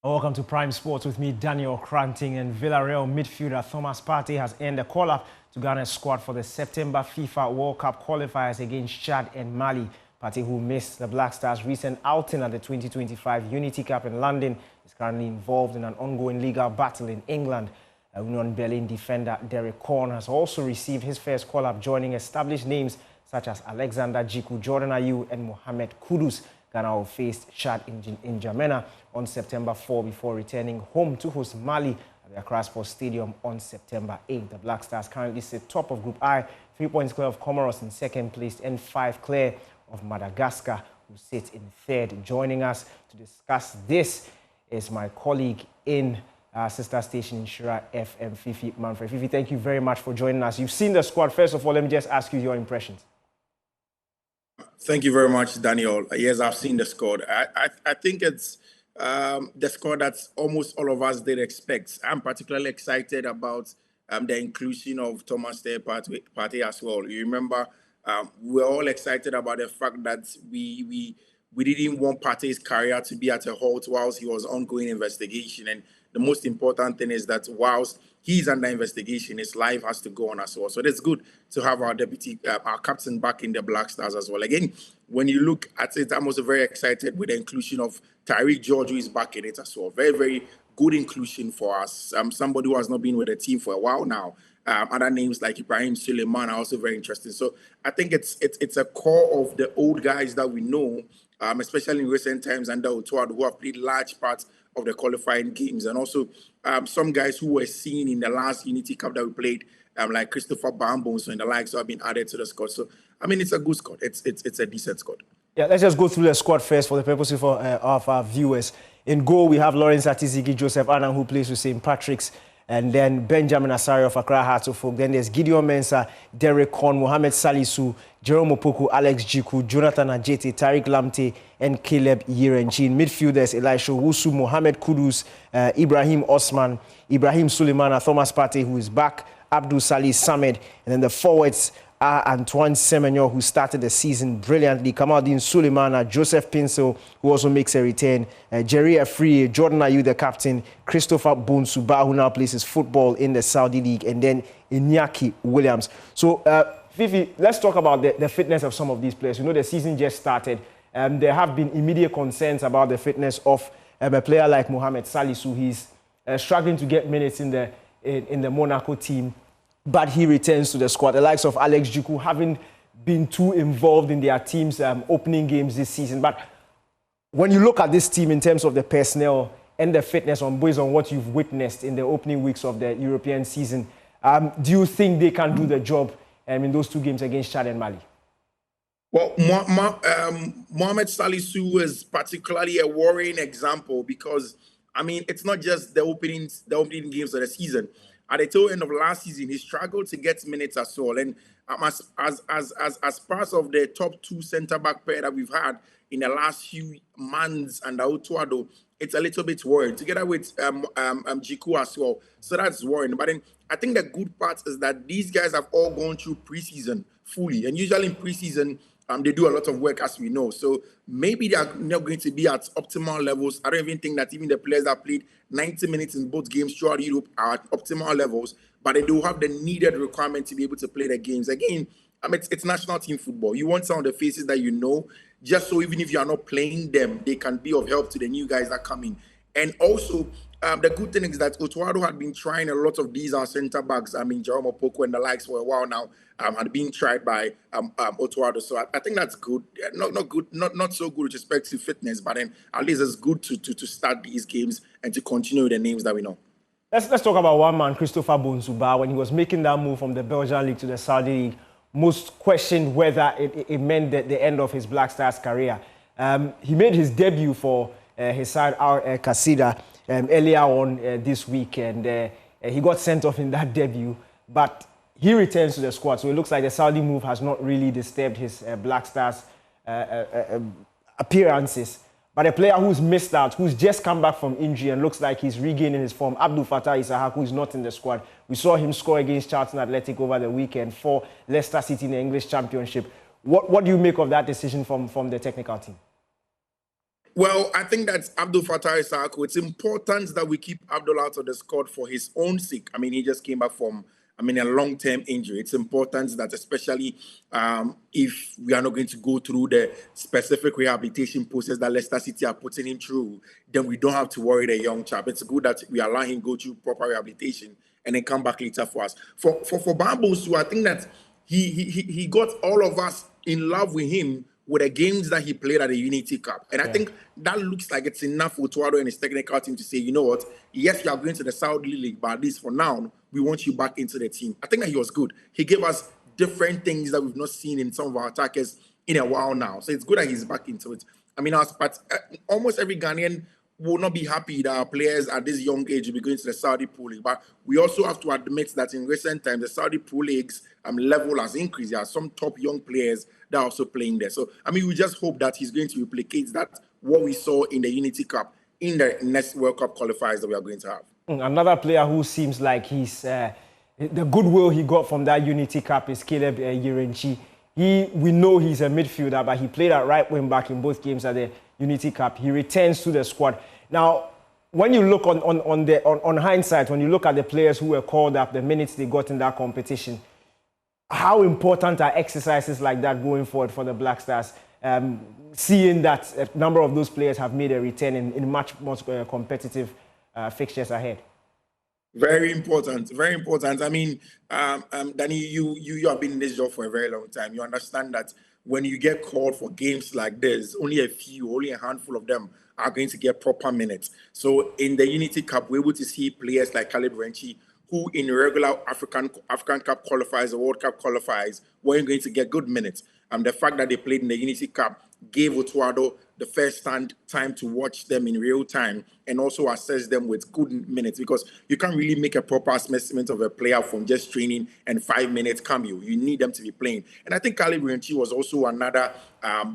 Welcome to Prime Sports with me, Daniel Cranting, and Villarreal midfielder Thomas Partey has earned a call-up to Ghana's squad for the September FIFA World Cup Qualifiers against Chad and Mali. Partey, who missed the Black Stars' recent outing at the 2025 Unity Cup in London, is currently involved in an ongoing legal battle in England. Union Berlin defender Derek Korn has also received his first call-up, joining established names such as Alexander Djiku, Jordan Ayew, and Mohamed Kudus. Ghana will face Chad in N'Djamena on September 4 before returning home to host Mali at the Accra Sports Stadium on September 8. The Black Stars currently sit top of Group I, 3 points clear of Comoros in second place and 5 clear of Madagascar, who sit in third. Joining us to discuss this is my colleague in sister station Inshira FM, Fifi Manfred. Fifi, thank you very much for joining us. You've seen the squad. First of all, let me just ask you your impressions. Thank you very much, Daniel. Yes, I've seen the squad. I think it's the squad that almost all of us did expect. I'm particularly excited about the inclusion of Thomas Partey as well. You remember, we're all excited about the fact that we didn't want Partey's career to be at a halt whilst he was ongoing investigation. And the most important thing is that whilst he's under investigation, his life has to go on as well. So it's good to have our deputy, our captain back in the Black Stars as well. Again, when you look at it, I'm also very excited with the inclusion of Tyreek George, who is back in it as well. Very, very good inclusion for us. Somebody who has not been with the team for a while now. Other names like Ibrahim Suleiman are also very interesting. So I think it's a core of the old guys that we know, especially in recent times under Otto Addo, who have played large parts of the qualifying games, and also some guys who were seen in the last Unity Cup that we played, like Christopher Bambones and the likes, who have been added to the squad. So I mean, it's a good squad. It's a decent squad. Yeah, let's just go through the squad first for the purposes of our viewers. In goal, we have Lawrence Atizigi, Joseph Annan, who plays with St. Patrick's, and then Benjamin Asari of Accra Hearts of Oak. Then there's Gideon Mensah, Derek Korn, Mohamed Salisu, Jerome Opoku, Alex Djiku, Jonathan Ajete, Tariq Lamte, and Caleb Yerenchi. In midfielders, Elisha Wusu, Mohamed Kudus, Ibrahim Osman, Ibrahim Suleimana, Thomas Partey, who is back, Abdul Salih Samed, and then the forwards are Antoine Semenyo, who started the season brilliantly, Kamaldeen Suleimana, Joseph Pinsel, who also makes a return, Jerry Afriye, Jordan Ayew, the captain, Christopher Bonsuba, who now plays his football in the Saudi League, and then Iñaki Williams. So, Fifi, let's talk about the fitness of some of these players. You know, the season just started. There have been immediate concerns about the fitness of a player like Mohamed Salisu. He's struggling to get minutes in the Monaco team, but he returns to the squad. The likes of Alex Djiku haven't been too involved in their team's opening games this season. But when you look at this team in terms of the personnel and the fitness based on what you've witnessed in the opening weeks of the European season, do you think they can do the job in those 2 games against Chad and Mali? Well, Mohamed Salisu is particularly a worrying example because, I mean, it's not just the opening games of the season. At the tail end of last season, he struggled to get minutes as well. And as part of the top 2 centre-back pair that we've had in the last few months under Otto Addo, it's a little bit worrying, together with Djiku as well. So that's worrying. But then I think the good part is that these guys have all gone through preseason fully. And usually in preseason, they do a lot of work, as we know. So maybe they are not going to be at optimal levels. I don't even think that even the players that played 90 minutes in both games throughout Europe are at optimal levels, but they do have the needed requirement to be able to play the games. Again, I mean, it's national team football. You want some of the faces that you know, just so even if you are not playing them, they can be of help to the new guys that come in. And also, the good thing is that Otto Addo had been trying a lot of these centre-backs. I mean, Jerome Opoku and the likes for a while now had been tried by Otto Addo. So I think that's good. Not so good with respect to fitness, but then at least it's good to start these games and to continue with the names that we know. Let's talk about one man, Christopher Bonsuba. When he was making that move from the Belgian League to the Saudi League, most questioned whether it meant the end of his Black Stars career. He made his debut for his side, Al Qasida, earlier on this week, and he got sent off in that debut, but he returns to the squad. So it looks like the Saudi move has not really disturbed his Black Stars appearances. But a player who's missed out, who's just come back from injury and looks like he's regaining his form, Abdul Fattah Isahak, who is not in the squad. We saw him score against Charlton Athletic over the weekend for Leicester City in the English Championship. What do you make of that decision from the technical team? Well, I think that's Abdul Fattah Isako. It's important that we keep Abdul out of the squad for his own sake. I mean, he just came back from, a long-term injury. It's important that, especially if we are not going to go through the specific rehabilitation process that Leicester City are putting him through, then we don't have to worry the young chap. It's good that we allow him go through proper rehabilitation and then come back later for us. For Bambosu, I think that he got all of us in love with him with the games that he played at the Unity Cup. And I think that looks like it's enough for Otto Addo and his technical team to say, you know what, yes, you are going to the Saudi League, but at least for now, we want you back into the team. I think that he was good. He gave us different things that we've not seen in some of our attackers in a while now. So it's good that he's back into it. I mean, almost every Ghanaian will not be happy that our players at this young age will be going to the Saudi Pro League. But we also have to admit that in recent times, the Saudi Pro League's level has increased. There are some top young players that are also playing there. So, I mean, we just hope that he's going to replicate that, what we saw in the Unity Cup, in the next World Cup qualifiers that we are going to have. Another player who seems like he's the goodwill he got from that Unity Cup is Caleb Yirenchi. We know he's a midfielder, but he played at right wing back in both games at the Unity Cup. He returns to the squad. Now, when you look on hindsight, when you look at the players who were called up, the minutes they got in that competition, how important are exercises like that going forward for the Black Stars? Seeing that a number of those players have made a return in much more competitive fixtures ahead. Very important, very important. I mean, Danny, you have been in this job for a very long time. You understand that when you get called for games like this, only a handful of them are going to get proper minutes. So in the Unity Cup, we're able to see players like Khalid Renchi, who in regular African Cup qualifiers or World Cup qualifiers weren't going to get good minutes. The fact that they played in the Unity Cup gave Otto Addo the first time to watch them in real time and also assess them with good minutes, because you can't really make a proper assessment of a player from just training and 5 minutes cameo. You need them to be playing. And I think Khalid Renchi was also another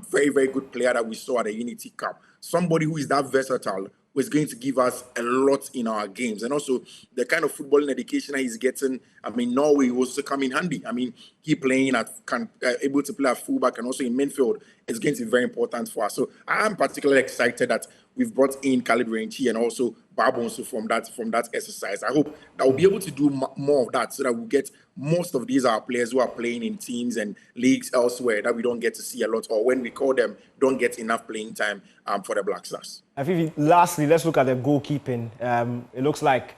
very, very good player that we saw at the Unity Cup. Somebody who is that versatile, was going to give us a lot in our games. And also the kind of footballing education that he's getting, I mean, Norway was to come in handy. I mean, he playing able to play at fullback and also in midfield is going to be very important for us. So I am particularly excited that we've brought in Khalid Renchi and also Barbonsu from that exercise. I hope that we'll be able to do more of that so that we'll get most of these our players who are playing in teams and leagues elsewhere that we don't get to see a lot, or when we call them, don't get enough playing time for the Black Stars. Lastly, let's look at the goalkeeping. It looks like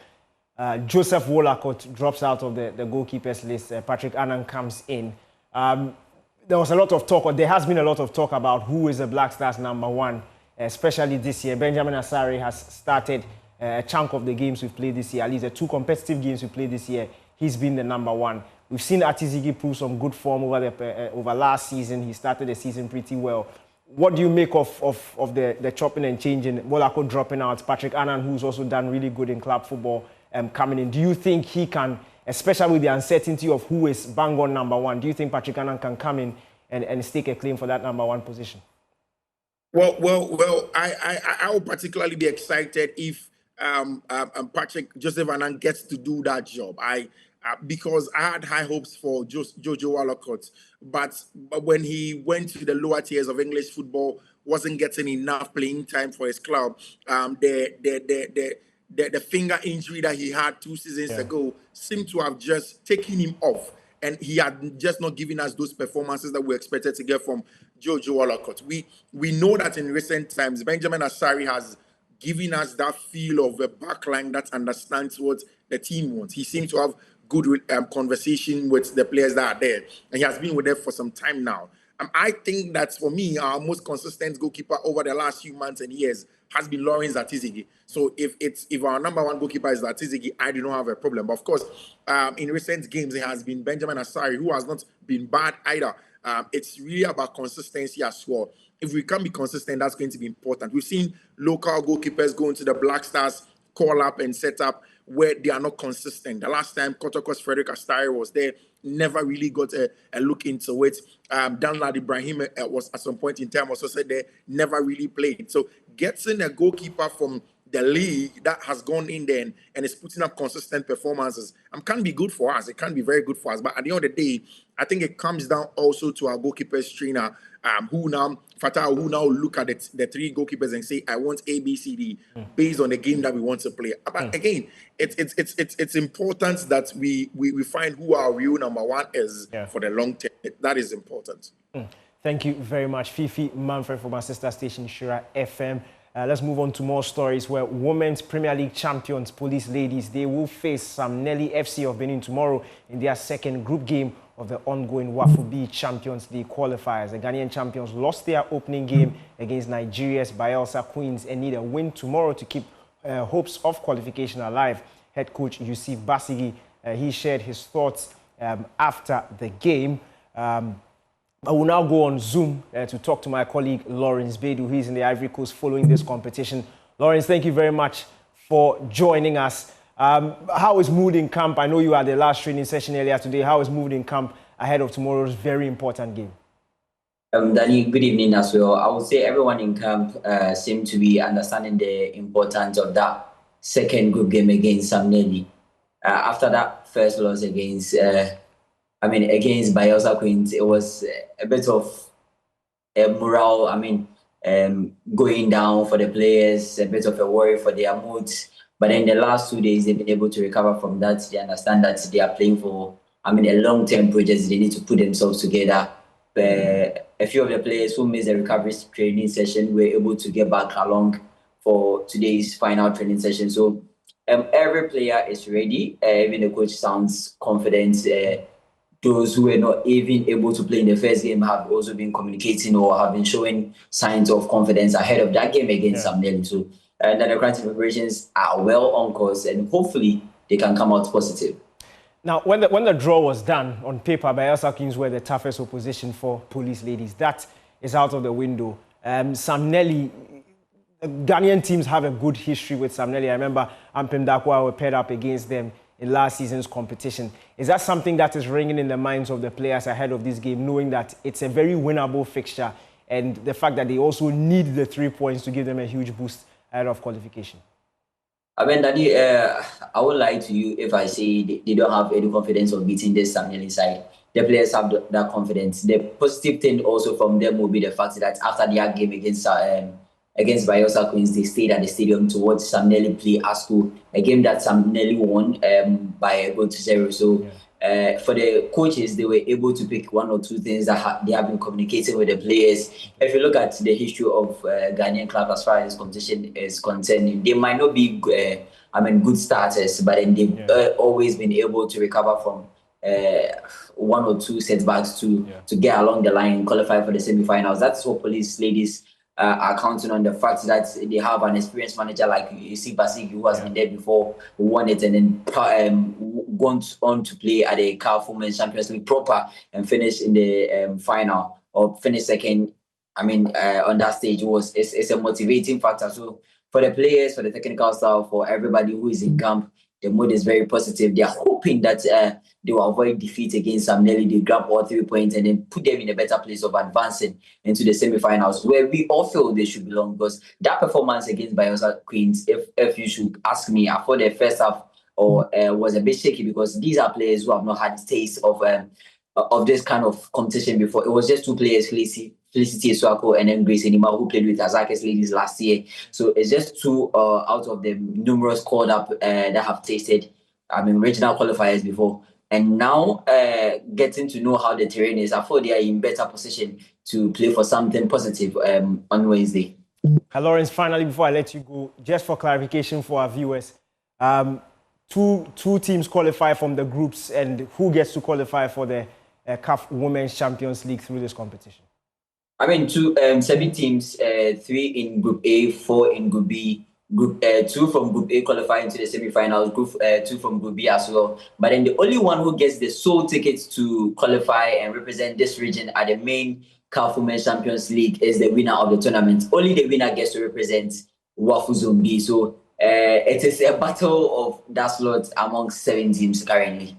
Joseph Wollacott drops out of the goalkeepers list. Patrick Annan comes in. There was a lot of talk, or there has been a lot of talk about who is the Black Stars number one, especially this year. Benjamin Asare has started a chunk of the games we've played this year, at least the 2 competitive games we played this year. He's been the number one. We've seen Atizigi prove some good form over last season. He started the season pretty well. What do you make of the chopping and changing? Wollacott dropping out, Patrick Annan, who's also done really good in club football, coming in. Do you think he can, especially with the uncertainty of who is bang on number one, do you think Patrick Annan can come in and stake a claim for that number one position? Well, I will particularly be excited if Patrick Joseph Annan gets to do that job. Because I had high hopes for Jojo Wollacott, but when he went to the lower tiers of English football, wasn't getting enough playing time for his club. The finger injury that he had 2 seasons ago seemed to have just taken him off, and he had just not given us those performances that we expected to get from Jojo Wollacott. We know that in recent times, Benjamin Asare has given us that feel of a backline that understands what the team wants. He seems to have good conversation with the players that are there, and he has been with them for some time now. I think that for me, our most consistent goalkeeper over the last few months and years has been Lawrence Atizigi. So if our number one goalkeeper is Atizigi, I do not have a problem. But of course, in recent games, it has been Benjamin Asare, who has not been bad either. It's really about consistency as well. If we can be consistent, that's going to be important. We've seen local goalkeepers go into the Black Stars, call up and set up where they are not consistent. The last time Kotoko's Frederick Astari was there, never really got a look into it. Danlad Ibrahim was at some point in time also said they never really played. So getting a goalkeeper from the league that has gone in there and is putting up consistent performances can be good for us. It can be very good for us. But at the end of the day, I think it comes down also to our goalkeepers trainer, who now look at the three goalkeepers and say, I want A, B, C, D, based on the game that we want to play. But again, it's important that we find who our real number one is for the long term. That is important. Thank you very much, Fifi Manfred from our sister station, Shira FM. Let's move on to more stories where Women's Premier League champions, Police Ladies, they will face Samnelli FC of Benin tomorrow in their second group game of the ongoing WAFU B Champions League qualifiers. The Ghanaian champions lost their opening game against Nigeria's Bayelsa Queens and need a win tomorrow to keep hopes of qualification alive. Head coach Yusuf Basigi, he shared his thoughts after the game. I will now go on Zoom to talk to my colleague Lawrence Bedu, who is in the Ivory Coast following this competition. Lawrence, thank you very much for joining us. How is mood in camp? I know you had the last training session earlier today. How is mood in camp ahead of tomorrow's very important game? Danny, good evening as well. I would say everyone in camp seemed to be understanding the importance of that second group game against Samnelli. After that first loss against Bayelsa Queens, it was a bit of a morale, going down for the players, a bit of a worry for their moods. But in the last 2 days, they've been able to recover from that. They understand that they are playing for, a long-term project. They need to put themselves together. A few of the players who missed the recovery training session were able to get back along for today's final training session. So every player is ready. Even the coach sounds confident. Those who were not even able to play in the first game have also been communicating or have been showing signs of confidence ahead of that game against Samnelli. So the current preparations are well on course, and hopefully they can come out positive. Now, when the draw was done, on paper, Bayelsa Kings were the toughest opposition for Police Ladies. That is out of the window. Samnelli, Ghanaian teams have a good history with Samnelli. I remember Ampem Dakwa were paired up against them in last season's competition. Is that something that is ringing in the minds of the players ahead of this game, knowing that it's a very winnable fixture and the fact that they also need the 3 points to give them a huge boost ahead of qualification? Daddy, I would lie to you if I say they don't have any confidence of beating this Samnelli side. The players have that confidence. The positive thing also from them will be the fact that after their game against Bayelsa Queens, they stayed at the stadium to watch Samnelli play ASCO, a game that Samnelli won by a goal to 0. So for the coaches, they were able to pick one or two things that they have been communicating with the players. If you look at the history of Ghanaian club as far as this competition is concerned, they might not be good starters, but then they've always been able to recover from one or two setbacks to get along the line and qualify for the semi-finals. That's what Police Ladies are counting on, the fact that they have an experienced manager like Yusuf Basigi, who has been there before, who won it and then gone on to play at the CAF Women's Champions League proper and finish in the final or finish second. On that stage it's a motivating factor. So for the players, for the technical staff, for everybody who is in camp, the mood is very positive. They are hoping that they will avoid defeat against Samnelli. They grab all 3 points and then put them in a better place of advancing into the semi-finals, where we all feel they should belong. Because that performance against Bayelsa Queens, if you should ask me, I thought the first half was a bit shaky, because these are players who have not had taste of this kind of competition before. It was just two players, Felicity Swako and then Grace Enima, who played with Azakes Ladies last year. So it's just two out of the numerous called up that have tasted regional qualifiers before. And now getting to know how the terrain is, I thought they are in better position to play for something positive on Wednesday. Lawrence, finally, before I let you go, just for clarification for our viewers, two teams qualify from the groups, and who gets to qualify for the CAF Women's Champions League through this competition? 7 teams, 3 in Group A, 4 in Group B. Group 2 from Group A qualifying to the semi-finals, Group 2 from Group B as well. But then the only one who gets the sole tickets to qualify and represent this region at the main CAF Women's Champions League is the winner of the tournament. Only the winner gets to represent WAFU Zone B. So it is a battle of that slot amongst 7 teams currently.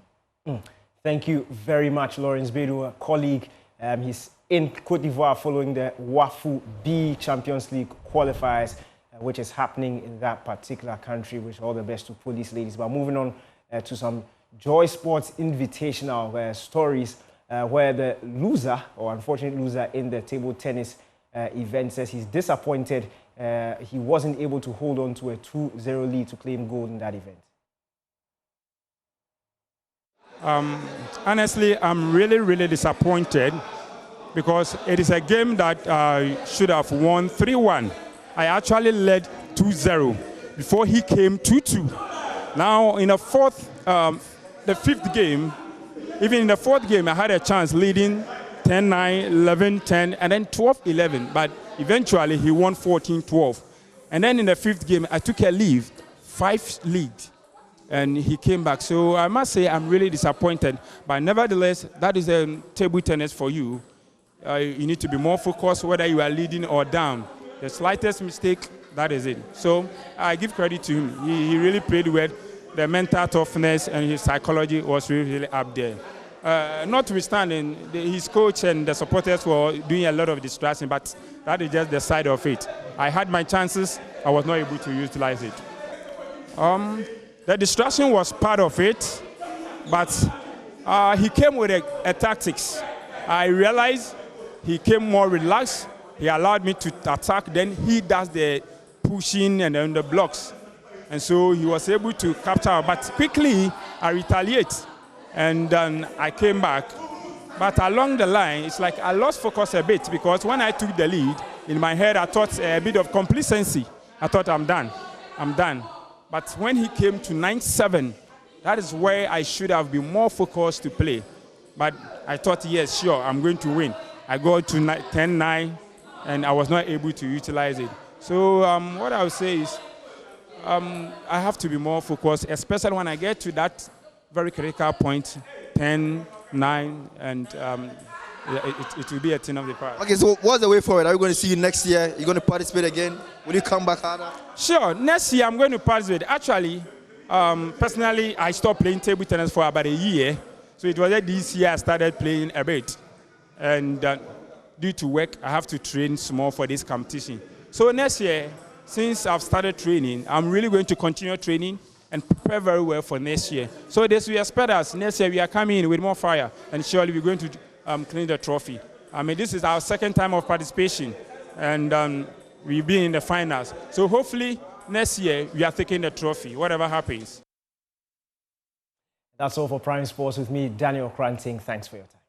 Thank you very much, Lawrence Bedu, a colleague. He's in Cote d'Ivoire following the WAFU B Champions League qualifiers. which is happening in that particular country. Wish all the best to police ladies. But moving on to some Joy Sports Invitational stories, where the loser, or unfortunate loser in the table tennis event, says he's disappointed he wasn't able to hold on to a 2-0 lead to claim gold in that event. Honestly, I'm really disappointed because it is a game that I should have won 3-1. I actually led 2-0 before he came 2-2. Now in the fifth game, even in the fourth game, I had a chance leading 10-9, 11-10, and then 12-11. But eventually, he won 14-12. And then in the fifth game, I took a lead, 5 lead, and he came back. So I must say I'm really disappointed. But nevertheless, that is a table tennis for you. You need to be more focused whether you are leading or down. The slightest mistake, that is it. So I give credit to him. He really played well. The mental toughness and his psychology was really up there. Notwithstanding, his coach and the supporters were doing a lot of distraction, but that is just the side of it. I had my chances. I was not able to utilize it. The distraction was part of it, but he came with a tactics. I realized he came more relaxed. He allowed me to attack. Then he does the pushing and then the blocks. And so he was able to capture, but quickly I retaliate. And then I came back. But along the line, it's like I lost focus a bit because when I took the lead, in my head I thought a bit of complacency. I thought I'm done. But when he came to 9-7, that is where I should have been more focused to play. But I thought, yes, sure, I'm going to win. I got to 10-9, and I was not able to utilize it. So what I would say is I have to be more focused, especially when I get to that very critical point, 10-9, and it will be a thing of the past. Okay, so what's the way forward? Are we going to see you next year? You're going to participate again? Will you come back harder? Sure, next year I'm going to participate. Actually, personally, I stopped playing table tennis for about a year. So it was this year I started playing a bit. And due to work, I have to train small for this competition. So next year, since I've started training, I'm really going to continue training and prepare very well for next year. So this we expect us. Next year we are coming in with more fire, and surely we're going to clean the trophy. I mean, this is our second time of participation, and we've been in the finals. So hopefully next year we are taking the trophy, whatever happens. That's all for Prime Sports with me, Daniel Kranting. Thanks for your time.